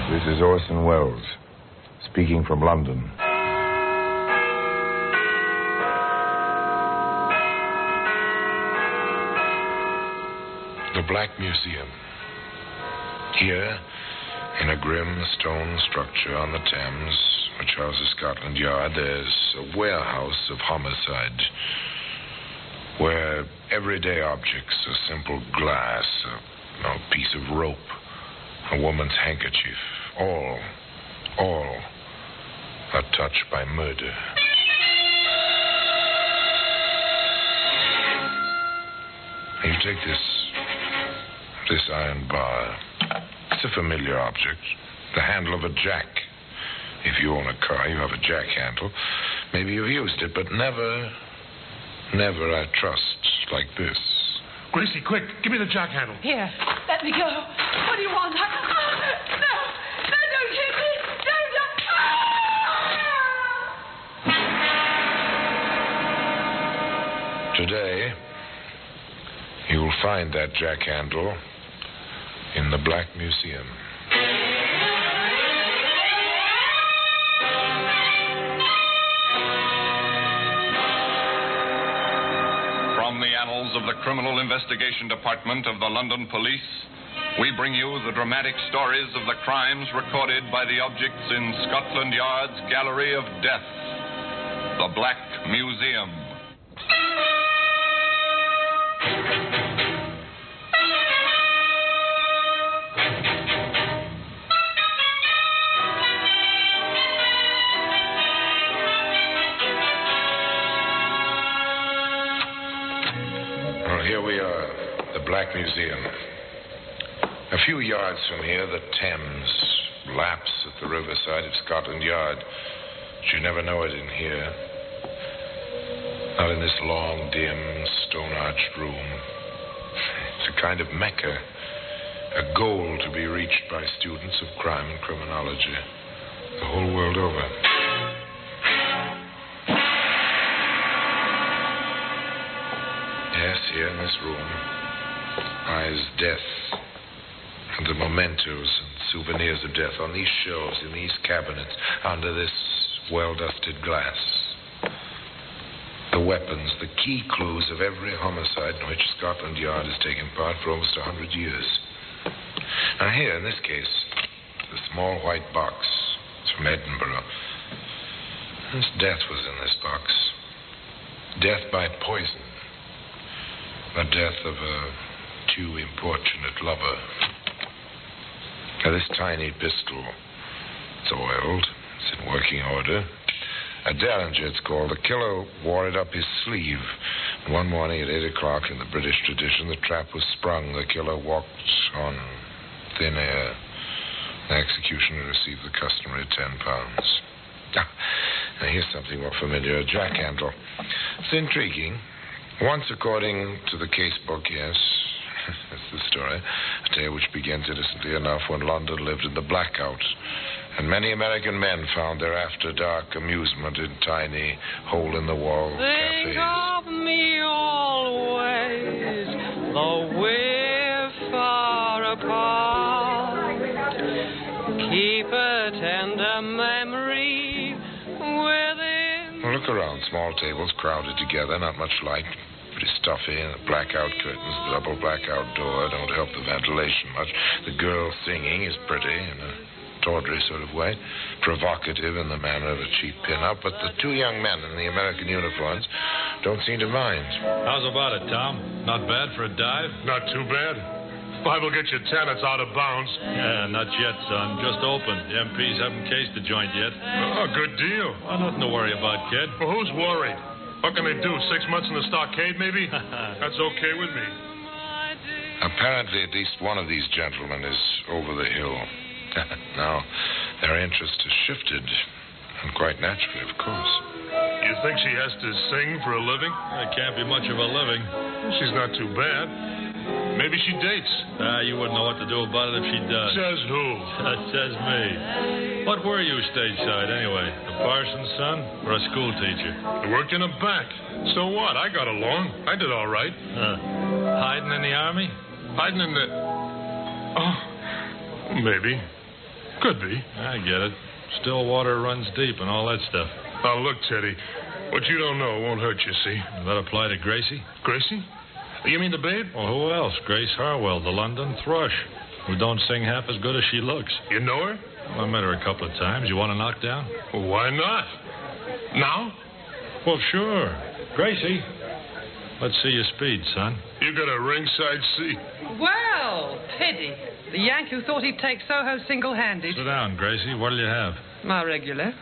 This is Orson Welles, speaking from London. The Black Museum. Here, in a grim stone structure on the Thames, which houses Scotland Yard, there's a warehouse of homicide, where everyday objects, a simple glass, a piece of rope, a woman's handkerchief, all are touched by murder. You take this iron bar. It's a familiar object. The handle of a jack. If you own a car, you have a jack handle. Maybe you've used it, but never, I trust, like this. Gracie, quick, give me the jack handle. Here, let me go. What do you want? No, don't hit me. Don't. Today, you will find that jack handle in the Black Museum. From the annals of the Criminal Investigation Department of the London Police, we bring you the dramatic stories of the crimes recorded by the objects in Scotland Yard's Gallery of Death, the Black Museum. Here we are, the Black Museum. A few yards from here, the Thames laps at the riverside of Scotland Yard. But you never know it in here. Not in this long, dim, stone-arched room. It's a kind of Mecca, a goal to be reached by students of crime and criminology the whole world over. Yes, here in this room lies death and the mementos and souvenirs of death on these shelves, in these cabinets, under this well-dusted glass. The weapons, the key clues of every homicide in which Scotland Yard has taken part for almost 100 years. Now here, in this case, the small white box. It's from Edinburgh. This death was in this box. Death by poison. The death of a too importunate lover. Now, this tiny pistol, it's oiled. It's in working order. A Derringer, it's called. The killer wore it up his sleeve. And one morning at 8 o'clock, in the British tradition, the trap was sprung. The killer walked on thin air. The executioner received the customary £10. Now, here's something more familiar. A jack handle. It's intriguing. Once, according to the case book, yes, that's the story, a tale which begins innocently enough when London lived in the blackout, and many American men found their after-dark amusement in tiny, hole-in-the-wall cafes. Think of me always, though we're far apart. Keep a tender memory within. Well, look around. Small tables crowded together, not much light. Pretty stuffy. The blackout curtains, the double blackout door don't help the ventilation much. The girl singing is pretty in a tawdry sort of way, provocative in the manner of a cheap pin-up, but the two young men in the American uniforms don't seem to mind. How's about it, Tom? Not bad for a dive? Not too bad. 5 will get you 10. It's out of bounds. Yeah, not yet, son. Just opened. The MPs haven't cased the joint yet. Oh, good deal. Oh, nothing to worry about, kid. Well, who's worried? What can they do? 6 months in the stockade, maybe? That's okay with me. Apparently, at least one of these gentlemen is over the hill. Now, their interest has shifted, and quite naturally, of course. You think she has to sing for a living? It can't be much of a living. She's not too bad. Maybe she dates. You wouldn't know what to do about it if she does. Says who? That says me. What were you stateside, anyway? A parson's son or a school teacher? I worked in a bank. So what? I got along. I did all right. Hiding in the army? Hiding in the... Oh, maybe. Could be. I get it. Still water runs deep and all that stuff. Now, look, Teddy. What you don't know won't hurt you, see? Does that apply to Gracie? Gracie? You mean the babe? Well, who else? Grace Harwell, the London thrush, who don't sing half as good as she looks. You know her? Well, I met her a couple of times. You want to knock down? Well, why not? Now? Well, sure. Gracie, let's see your speed, son. You got a ringside seat. Well, pity. The Yank who thought he'd take Soho single-handed. Sit down, Gracie. What'll you have? My regular.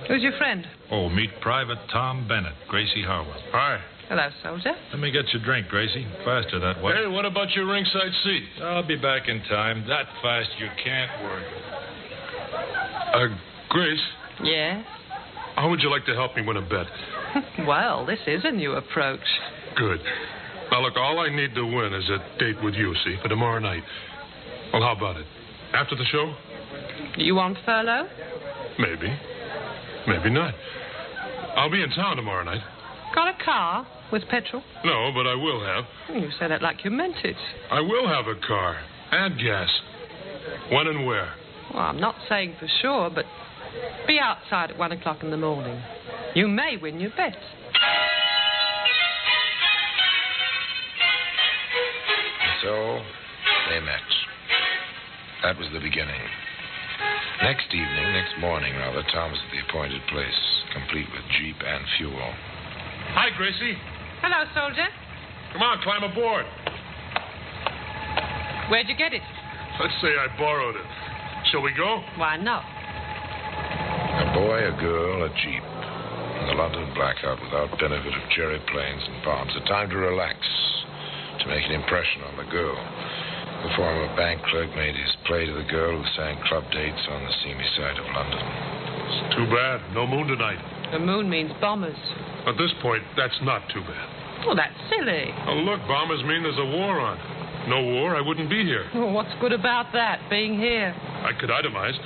Who's your friend? Oh, meet Private Tom Bennett, Gracie Harwell. Hi. Hello, soldier. Let me get your drink, Gracie. Faster that way. Hey, what about your ringside seat? I'll be back in time. That fast you can't work. Grace, Yes? how would you like to help me win a bet? Well, this is a new approach. Good. Now, look, all I need to win is a date with you, see, for tomorrow night. Well, how about it? After the show? You on furlough? Maybe. Maybe not. I'll be in town tomorrow night. Got a car with petrol? No, but I will have. You say that like you meant it. I will have a car and gas. When and where? Well, I'm not saying for sure, but be outside at 1 o'clock in the morning. You may win your bet. So they met. That was the beginning. Next morning, Tom was at the appointed place, complete with jeep and fuel. Hi, Gracie. Hello, soldier. Come on, climb aboard. Where'd you get it? Let's say I borrowed it. Shall we go? Why not? A boy, a girl, a jeep. In the London blackout without benefit of cherry planes and palms. A time to relax, to make an impression on the girl. The former bank clerk made his play to the girl who sang club dates on the seamy side of London. It's too bad. No moon tonight. The moon means bombers. At this point, that's not too bad. Well, that's silly. Oh, look, bombers mean there's a war on. No war, I wouldn't be here. Well, what's good about that, being here? I could itemize.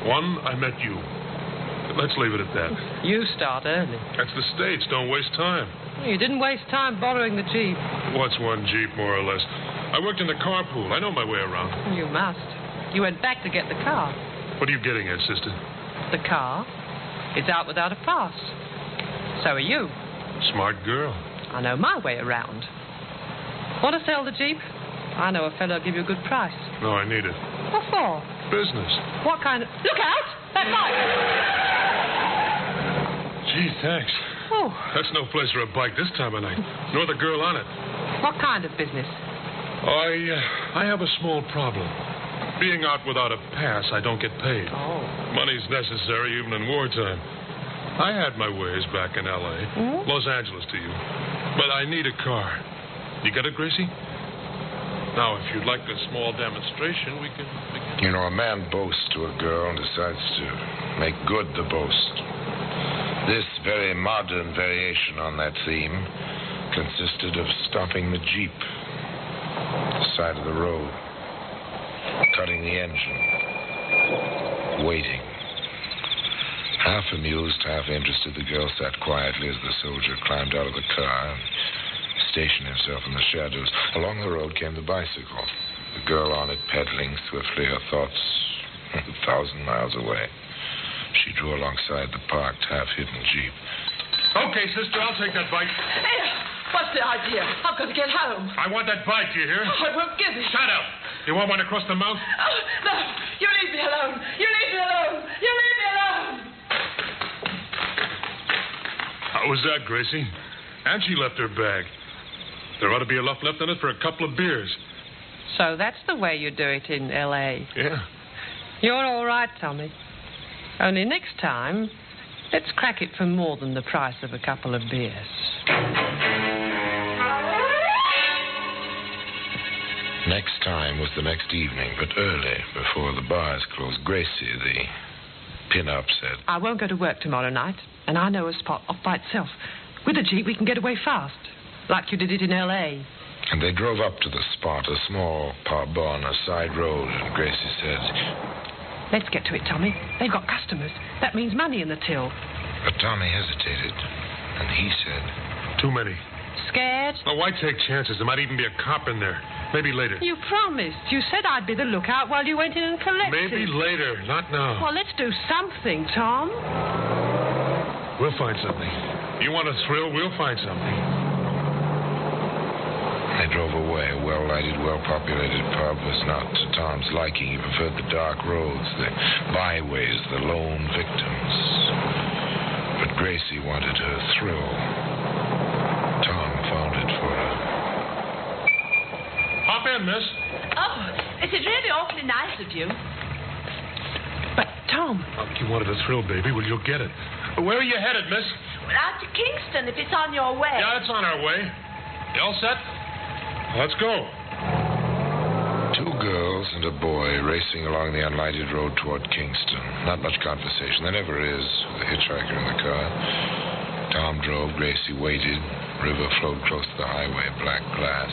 One, I met you. Let's leave it at that. You start early. That's the States. Don't waste time. You didn't waste time borrowing the Jeep. What's one Jeep, more or less? I worked in the carpool. I know my way around. You must. You went back to get the car. What are you getting at, sister? The car? It's out without a pass. So are you. Smart girl. I know my way around. Want to sell the Jeep? I know a fellow will give you a good price. No, I need it. What for? Business. What kind of... Look out! That bike! Gee, thanks. Oh, That's no place for a bike this time of night. Nor the girl on it. what kind of business? I have a small problem. Being out without a pass, I don't get paid. Oh. Money's necessary even in wartime. I had my ways back in L.A., Los Angeles to you. But I need a car. You get it, Gracie? Now, if you'd like a small demonstration, we can begin. You know, a man boasts to a girl and decides to make good the boast. This very modern variation on that theme consisted of stopping the Jeep at the side of the road, cutting the engine, waiting. Half amused, half interested, the girl sat quietly as the soldier climbed out of the car and stationed himself in the shadows. Along the road came the bicycle, the girl on it pedaling swiftly, her thoughts 1,000 miles away. She drew alongside the parked, half-hidden Jeep. Okay, sister, I'll take that bike. Hey, what's the idea? I'm going to get home. I want that bike, do you hear? I won't give it. Shut up. You want one across the mouth? Oh, no, you leave me alone. You leave me alone. You leave me alone. How was that, Gracie? And she left her bag. There ought to be enough left in it for a couple of beers. So that's the way you do it in L.A. Yeah. You're all right, Tommy. Only next time, let's crack it for more than the price of a couple of beers. Next time was the next evening, but early, before the bars closed. Gracie, the pin-up, said, I won't go to work tomorrow night, and I know a spot off by itself. With a Jeep, we can get away fast, like you did it in L.A. And they drove up to the spot, a small pub on a side road, and Gracie said, Let's get to it, Tommy. They've got customers. That means money in the till. but Tommy hesitated, and he said, Too many. Scared? Oh, why take chances? There might even be a cop in there. Maybe later. You promised. You said I'd be the lookout while you went in and collected. Maybe later, not now. Well, let's do something, Tom. We'll find something. You want a thrill, we'll find something. They drove away. A well-lighted, well-populated pub was not to Tom's liking. He preferred the dark roads, the byways, the lone victims. But Gracie wanted her thrill. Tom found it for her. Hop in, miss. Oh, it is really awfully nice of you. But, Tom... You wanted a thrill, baby. Well, you'll get it. Where are you headed, miss? Well, out to Kingston, if it's on your way. Yeah, it's on our way. You all set? Let's go. Two girls and a boy racing along the unlighted road toward Kingston. Not much conversation. There never is, with a hitchhiker in the car. Tom drove. Gracie waited. River flowed close to the highway. Black glass.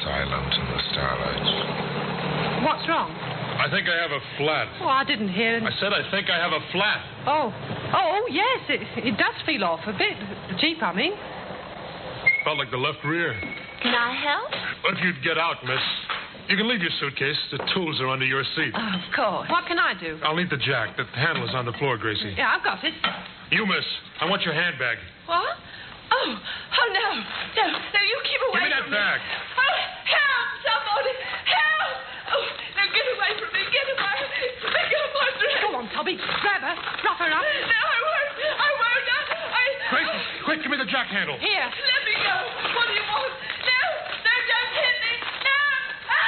Silent in the starlight. What's wrong? I think I have a flat. Oh, I didn't hear... I said I think I have a flat. Oh, yes. It does feel off a bit. The Jeep, I mean. Felt like the left rear. Can I help? If you'd get out, miss. You can leave your suitcase. The tools are under your seat. Of course. What can I do? I'll need the jack. The handle is on the floor, Gracie. Yeah, I've got it. You, miss. I want your handbag. What? Oh, no. No, you keep away Give me that from bag. me. Oh, help, somebody. Help. Oh, no, get away from me. Get away. Let go of my dress. Go on, Tommy. Grab her. Rough her up. No, I won't. Gracie, quick, give me the jack handle. Here. Let me go. What do you want? No, don't hit me. No. Ah!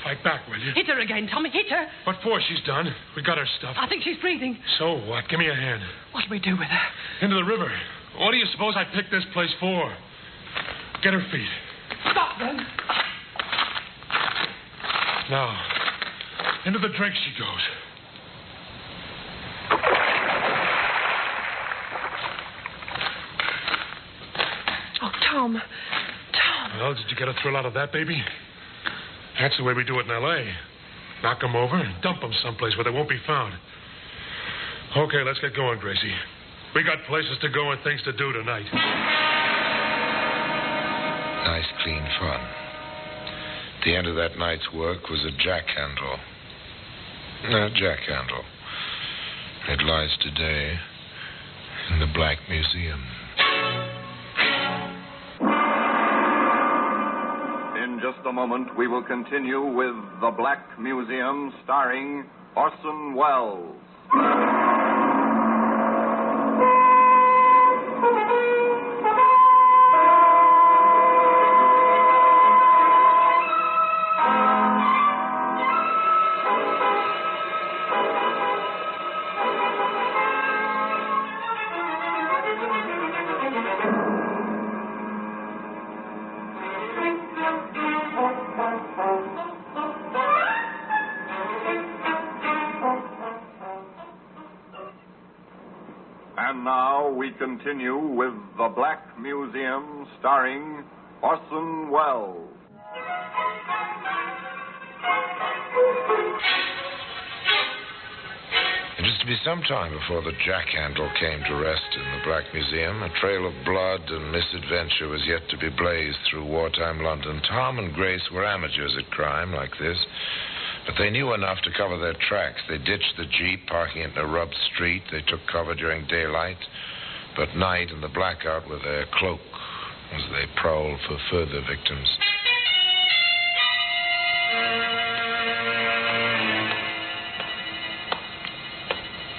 Fight back, will you? Hit her again, Tommy. Hit her. What for? She's done. We got her stuff. I think she's breathing. So what? Give me a hand. What do we do with her? Into the river. What do you suppose I picked this place for? Get her feet. Stop them. Now, into the drink she goes. Oh, Tom. Well, did you get a thrill out of that, baby? That's the way we do it in L.A. Knock them over and dump them someplace where they won't be found. Okay, let's get going, Gracie. We got places to go and things to do tonight. Nice, clean fun. The end of that night's work was a jack handle. A jack handle. It lies today in the Black Museum. In just a moment, we will continue with The Black Museum, starring Orson Welles. And now we continue with The Black Museum, starring Orson Welles. It was to be some time before the jack handle came to rest in the Black Museum. A trail of blood and misadventure was yet to be blazed through wartime London. Tom and Grace were amateurs at crime like this, but they knew enough to cover their tracks. They ditched the Jeep, parking it in a rubbed street. They took cover during daylight, but night and the blackout were their cloak as they prowled for further victims.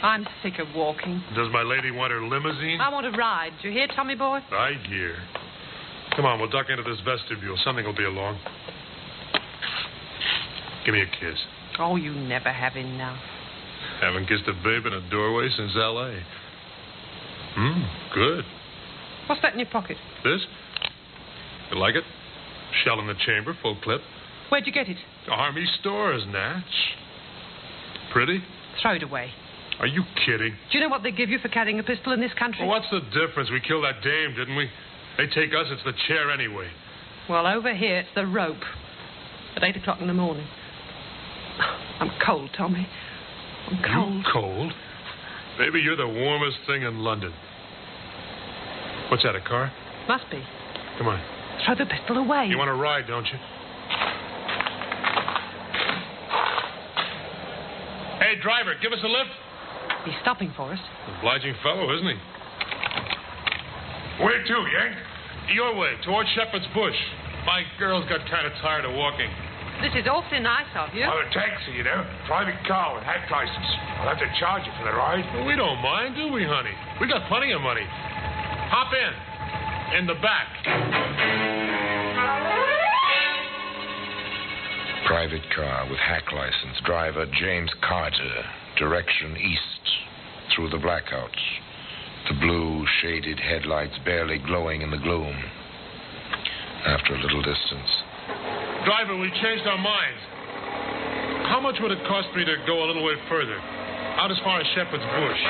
I'm sick of walking. Does my lady want her limousine? I want to ride. Do you hear, Tommy boy? I hear. Come on, we'll duck into this vestibule. Something will be along. Give me a kiss. Oh, you never have enough. Haven't kissed a babe in a doorway since L.A. Good. What's that in your pocket? This? You like it? Shell in the chamber, full clip. Where'd you get it? Army stores, Natch. Pretty? Throw it away. Are you kidding? Do you know what they give you for carrying a pistol in this country? Well, what's the difference? We killed that dame, didn't we? They take us, it's the chair anyway. Well, over here, it's the rope. At 8 o'clock in the morning. I'm cold, Tommy. I'm cold. You cold? Maybe you're the warmest thing in London. What's that, a car? Must be. Come on. throw the pistol away. You want to ride, don't you? Hey, driver, give us a lift. He's stopping for us. Obliging fellow, isn't he? Where to, Yank? Your way, towards Shepherd's Bush. My girl's got kind of tired of walking. This is awfully nice of you. I'm a taxi, you know. Private car with hack license. I'll have to charge you for the ride. Well, we don't mind, do we, honey? We got plenty of money. Hop in. In the back. Private car with hack license. Driver James Carter. Direction east. Through the blackouts. The blue, shaded headlights barely glowing in the gloom. After a little distance. Driver, we changed our minds. How much would it cost me to go a little way further? Out as far as Shepherd's Bush.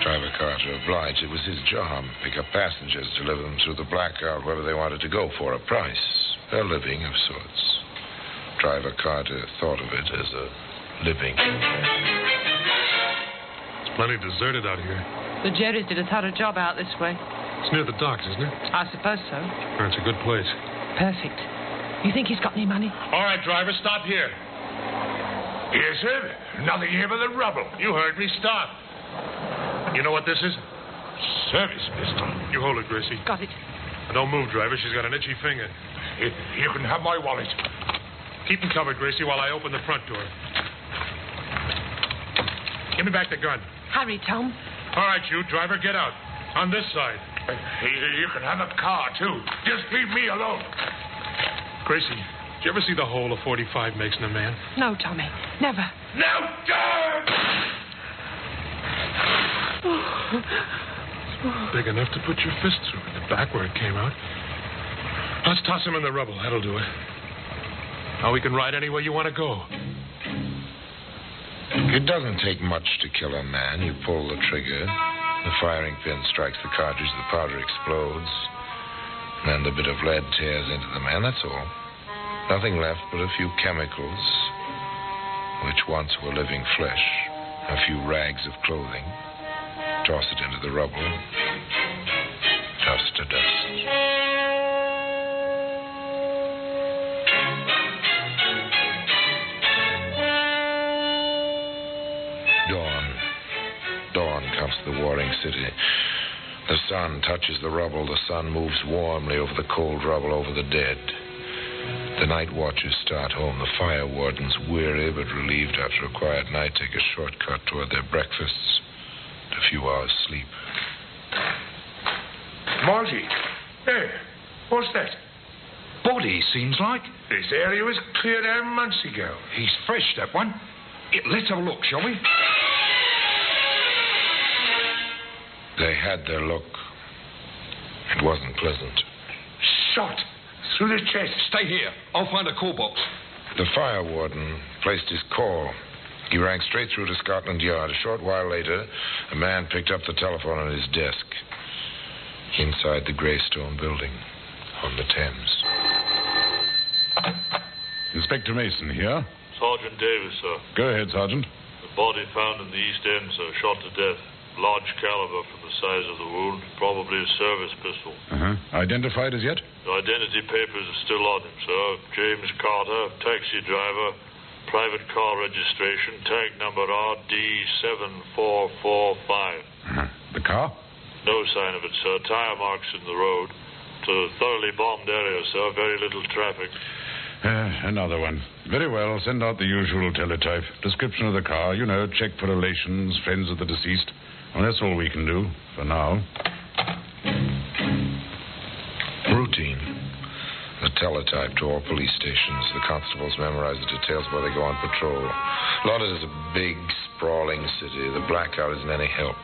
Driver Carter obliged. It was his job. Pick up passengers, deliver them through the blackout wherever they wanted to go for a price. A living of sorts. Driver Carter thought of it as a living. It's plenty deserted out here. The Jerrys did a thorough job out this way. It's near the docks, isn't it? I suppose so. It's a good place. Perfect. You think he's got any money? All right, driver, stop here. Yes, sir. Nothing here but the rubble. You heard me. Stop. You know what this is? Service pistol. You hold it, Gracie. Got it. Don't move, driver. She's got an itchy finger. You can have my wallet. Keep him covered, Gracie, while I open the front door. Give me back the gun. Hurry, Tom. All right, you, driver, get out. On this side. You can have a car, too. Just leave me alone. Gracie, did you ever see the hole a 45 makes in a man? No, Tommy. Never. No, don't! Big enough to put your fist through in the back where it came out. Let's toss him in the rubble. That'll do it. Now we can ride anywhere you want to go. It doesn't take much to kill a man. You pull the trigger. The firing pin strikes the cartridge. The powder explodes. And then the bit of lead tears into the man. That's all. Nothing left but a few chemicals, which once were living flesh. A few rags of clothing. Toss it into the rubble. Dust to dust. Dawn comes to the warring city. The sun touches the rubble. The sun moves warmly over the cold rubble, over the dead. The night watchers start home. The fire wardens, weary but relieved after a quiet night, take a shortcut toward their breakfasts and a few hours' sleep. Margie. Hey, what's that? Body, seems like. This area was cleared out months ago. He's fresh, that one. Let's have a look, shall we? They had their look. It wasn't pleasant. Shot through the chest. Stay here. I'll find a call box. The fire warden placed his call. He rang straight through to Scotland Yard. A short while later, a man picked up the telephone on his desk. Inside the Greystone building on the Thames. Inspector Mason here. Sergeant Davis, sir. Go ahead, Sergeant. The body found in the East End, sir, shot to death. Large caliber from the size of the wound. Probably a service pistol. Identified as yet? The identity papers are still on him, sir. James Carter, taxi driver, private car registration, tag number RD7445. The car? No sign of it, sir. Tire marks in the road. It's a thoroughly bombed area, sir. Very little traffic. Another one. Very well. Send out the usual teletype. Description of the car. You know, check for relations, friends of the deceased. Well, that's all we can do for now. Routine. The teletype to all police stations. The constables memorize the details while they go on patrol. London is a big, sprawling city. The blackout isn't any help.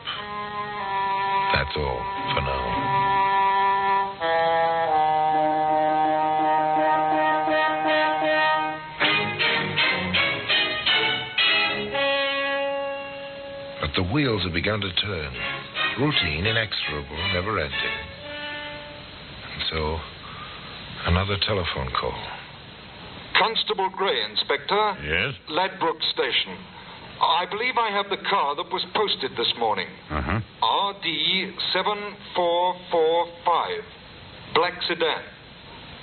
That's all for now. But the wheels have begun to turn. Routine, inexorable, never-ending. And so, another telephone call. Constable Gray, Inspector. Yes? Ladbroke Station. I believe I have the car that was posted this morning. Uh-huh. RD7445. Black sedan.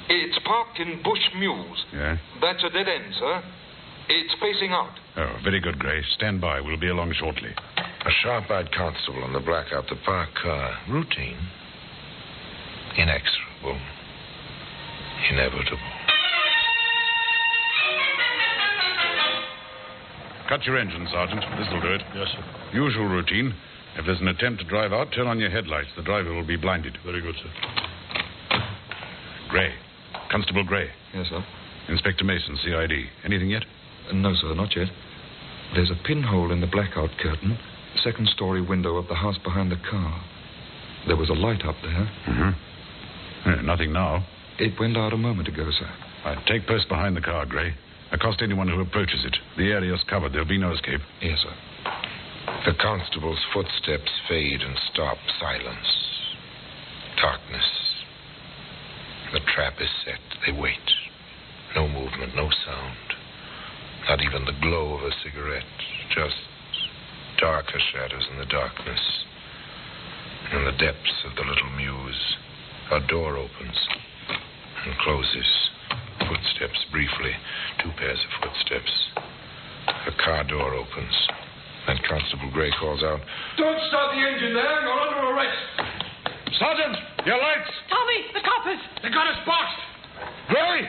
It's parked in Bush Mews. Yeah? That's a dead end, sir. It's facing out. Oh, very good, Gray. Stand by. We'll be along shortly. A sharp-eyed constable on the blackout the parked car. Routine. Inexorable. Inevitable. Cut your engine, Sergeant. This'll do it. Yes, sir. Usual routine. If there's an attempt to drive out, turn on your headlights. The driver will be blinded. Very good, sir. Gray. Constable Gray. Yes, sir. Inspector Mason, CID. Anything yet? No, sir, not yet. There's a pinhole in the blackout curtain, second-story window of the house behind the car. There was a light up there. Mm-hmm. Nothing now. It went out a moment ago, sir. Right, take post behind the car, Gray. Accost anyone who approaches it. The area's covered. There'll be no escape. Yes, sir. The constable's footsteps fade and stop. Silence. Darkness. The trap is set. They wait. No movement, no sound. Not even the glow of a cigarette. Just darker shadows in the darkness. In the depths of the little mews, a door opens and closes. Footsteps briefly. 2 pairs of footsteps. A car door opens. Then Constable Gray calls out, Don't start the engine there. You're under arrest. Sergeant! Your lights! Tommy, the coppers! They got us boxed. Gray!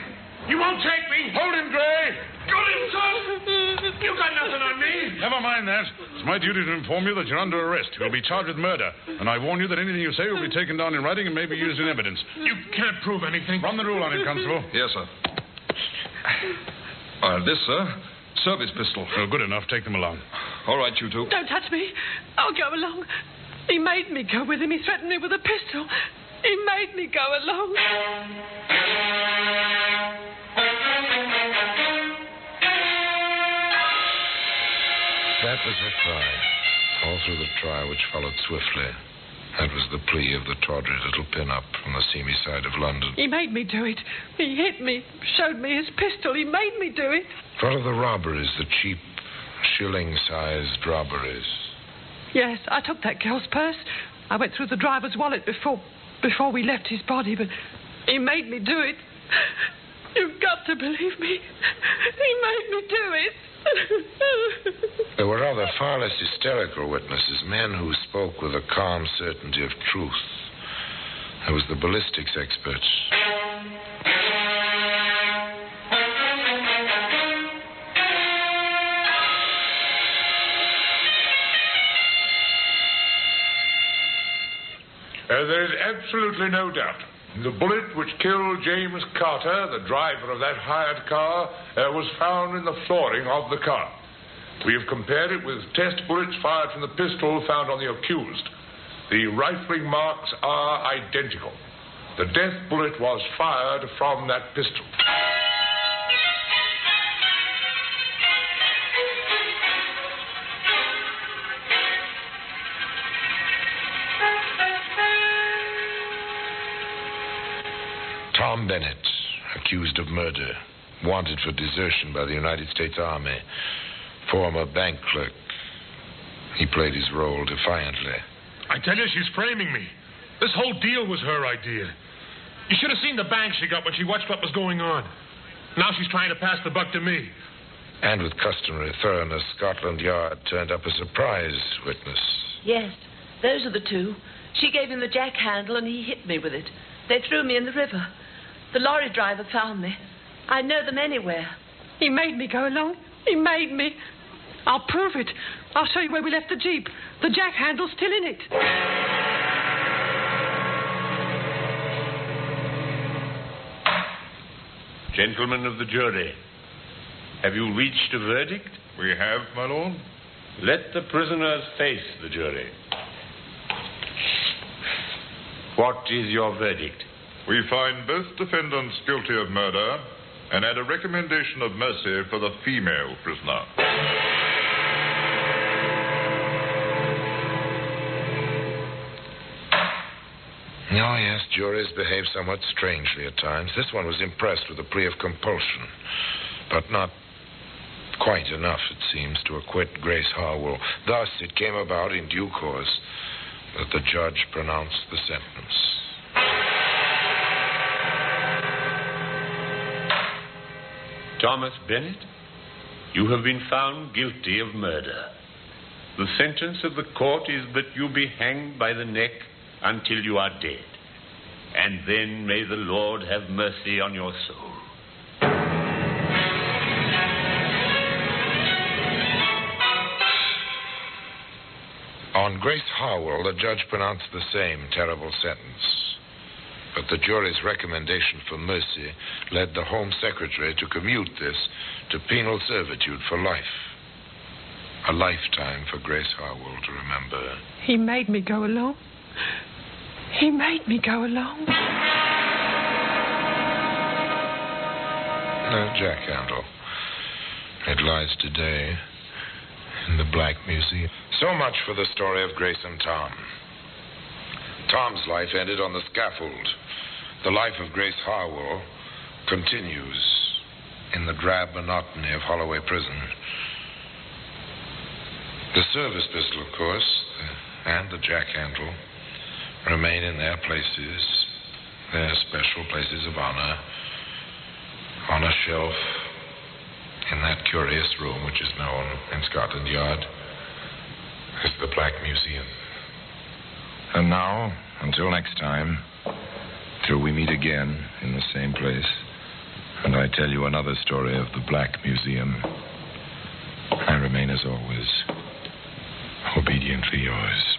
You won't take me. Hold him, Gray! Got him, son. You got nothing on me. Never mind that. It's my duty to inform you that you're under arrest. You'll be charged with murder. And I warn you that anything you say will be taken down in writing and may be used in evidence. You can't prove anything. Run the rule on him, Constable. Yes, sir. This, sir. Service pistol. Oh, good enough. Take them along. All right, you two. Don't touch me. I'll go along. He made me go with him. He threatened me with a pistol. He made me go along. That was her cry. All through the trial, which followed swiftly. That was the plea of the tawdry little pin-up from the seamy side of London. He made me do it. He hit me, showed me his pistol. He made me do it. What are the robberies, the cheap, shilling-sized robberies? Yes, I took that girl's purse. I went through the driver's wallet before we left his body, but he made me do it. You've got to believe me. He made me do it. There were other, far less hysterical witnesses, men who spoke with a calm certainty of truth. There was the ballistics expert. There is absolutely no doubt. The bullet which killed James Carter, the driver of that hired car, was found in the flooring of the car. We have compared it with test bullets fired from the pistol found on the accused. The rifling marks are identical. The death bullet was fired from that pistol. Tom Bennett, accused of murder, wanted for desertion by the United States Army, former bank clerk. He played his role defiantly. I tell you, she's framing me. This whole deal was her idea. You should have seen the bang she got when she watched what was going on. Now she's trying to pass the buck to me. And with customary thoroughness, Scotland Yard turned up a surprise witness. Yes, those are the two. She gave him the jack handle and he hit me with it. They threw me in the river. The lorry driver found me. I know them anywhere. He made me go along. He made me. I'll prove it. I'll show you where we left the Jeep. The jack handle's still in it. Gentlemen of the jury, have you reached a verdict? We have, my lord. Let the prisoners face the jury. What is your verdict? We find both defendants guilty of murder and add a recommendation of mercy for the female prisoner. Oh, yes, juries behave somewhat strangely at times. This one was impressed with a plea of compulsion, but not Quite enough, it seems, to acquit Grace Harwell. Thus, it came about in due course that the judge pronounced the sentence. Thomas Bennett, you have been found guilty of murder. The sentence of the court is that you be hanged by the neck until you are dead. And then may the Lord have mercy on your soul. On Grace Harwell, the judge pronounced the same terrible sentence. But the jury's recommendation for mercy led the Home Secretary to commute this to penal servitude for life. A lifetime for Grace Harwell to remember. He made me go along. He made me go along. No jack handle. It lies today in the Black Museum. So much for the story of Grace and Tom. Tom's life ended on the scaffold. The life of Grace Harwell continues in the drab monotony of Holloway Prison. The service pistol, of course, and the jack handle remain in their places, their special places of honor, on a shelf in that curious room which is known in Scotland Yard as the Black Museum. And now, until next time, till we meet again in the same place, and I tell you another story of the Black Museum, I remain, as always, obediently yours.